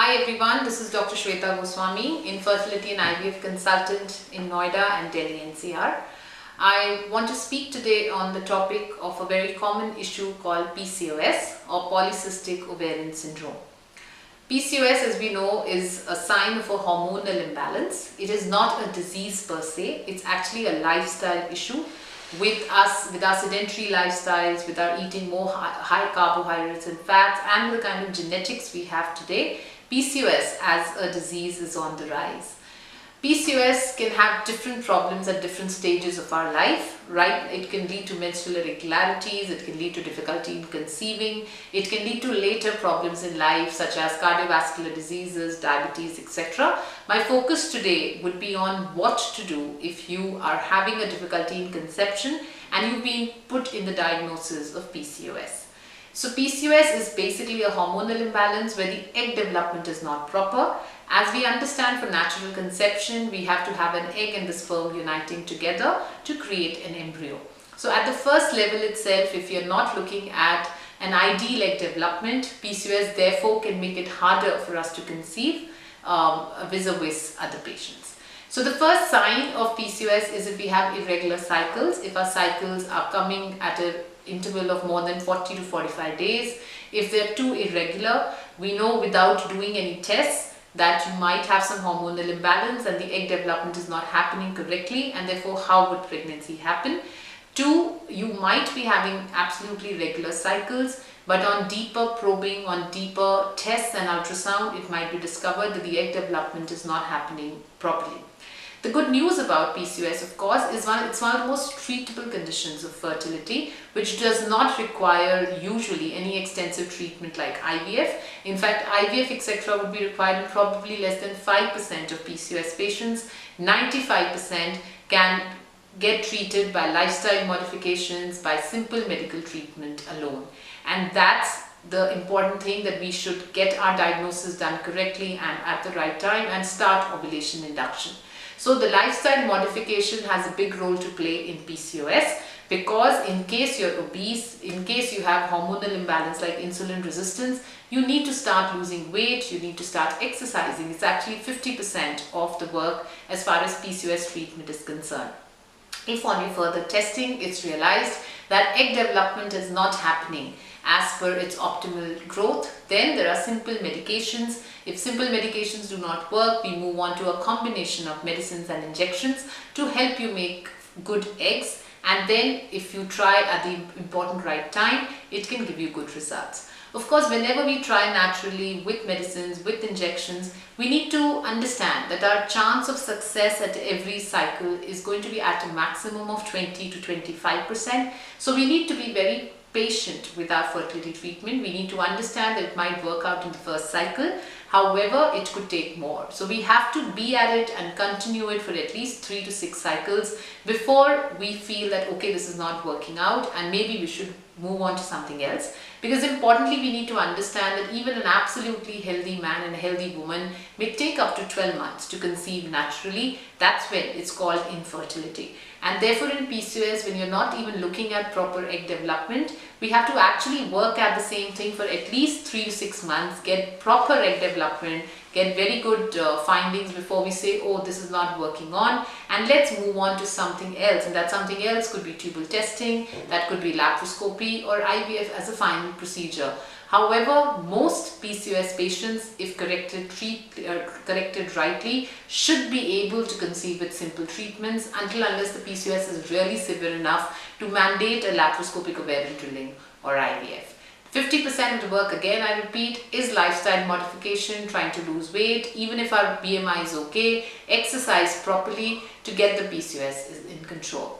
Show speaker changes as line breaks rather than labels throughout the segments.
Hi everyone, this is Dr. Shweta Goswami, Infertility and IVF consultant in Noida and Delhi NCR. I want to speak today on the topic of a very common issue called PCOS or Polycystic Ovarian Syndrome. PCOS, as we know, is a sign of a hormonal imbalance. It is not a disease per se, it's actually a lifestyle issue. With our sedentary lifestyles, with our eating more high carbohydrates and fats, and the kind of genetics we have today, PCOS as a disease is on the rise. PCOS can have different problems at different stages of our life, right? It can lead to menstrual irregularities, it can lead to difficulty in conceiving, it can lead to later problems in life such as cardiovascular diseases, diabetes, etc. My focus today would be on what to do if you are having a difficulty in conception and you've been put in the diagnosis of PCOS. So PCOS is basically a hormonal imbalance where the egg development is not proper. As we understand, for natural conception, we have to have an egg and the sperm uniting together to create an embryo. So at the first level itself, if you're not looking at an ideal egg development, PCOS therefore can make it harder for us to conceive vis-a-vis other patients. So the first sign of PCOS is if we have irregular cycles, if our cycles are coming at an interval of more than 40 to 45 days. If they're too irregular, we know without doing any tests that you might have some hormonal imbalance and the egg development is not happening correctly, and therefore how would pregnancy happen? 2, you might be having absolutely regular cycles, but on deeper probing, on deeper tests and ultrasound, it might be discovered that the egg development is not happening properly. The good news about PCOS, of course, is it's one of the most treatable conditions of fertility, which does not require usually any extensive treatment like IVF. In fact, IVF etc. would be required in probably less than 5% of PCOS patients. 95% can get treated by lifestyle modifications, by simple medical treatment alone. And that's the important thing, that we should get our diagnosis done correctly and at the right time and start ovulation induction. So the lifestyle modification has a big role to play in PCOS, because in case you're obese, in case you have hormonal imbalance like insulin resistance, you need to start losing weight, you need to start exercising. It's actually 50% of the work as far as PCOS treatment is concerned. If on your further testing it's realized that egg development is not happening as per its optimal growth, then there are simple medications. If simple medications do not work, we move on to a combination of medicines and injections to help you make good eggs. And then if you try at the important right time, it can give you good results. Of course, whenever we try naturally with medicines, with injections, we need to understand that our chance of success at every cycle is going to be at a maximum of 20 to 25%. So we need to be very patient with our fertility treatment. We need to understand that it might work out in the first cycle. However, it could take more. So we have to be at it and continue it for at least 3 to 6 cycles before we feel that, okay, this is not working out and maybe we should move on to something else. Because importantly, we need to understand that even an absolutely healthy man and a healthy woman may take up to 12 months to conceive naturally. That's when it's called infertility. And therefore in PCOS, when you're not even looking at proper egg development, we have to actually work at the same thing for at least 3 to 6 months, get proper egg development, get very good findings before we say, oh, this is not working on, and let's move on to something else. And that something else could be tubal testing, that could be laparoscopy or IVF as a final procedure. However, most PCOS patients, if corrected rightly, should be able to conceive with simple treatments unless the PCOS is really severe enough to mandate a laparoscopic ovarian drilling or IVF. 50% of the work, again I repeat, is lifestyle modification, trying to lose weight, even if our BMI is okay, exercise properly to get the PCOS in control.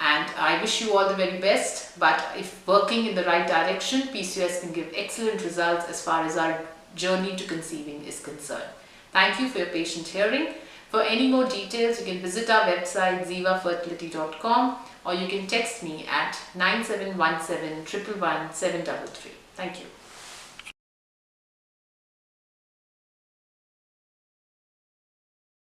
And I wish you all the very best, but if working in the right direction, PCOS can give excellent results as far as our journey to conceiving is concerned. Thank you for your patient hearing. For any more details, you can visit our website zevafertility.com, or you can text me at 9717 111 733. Thank you.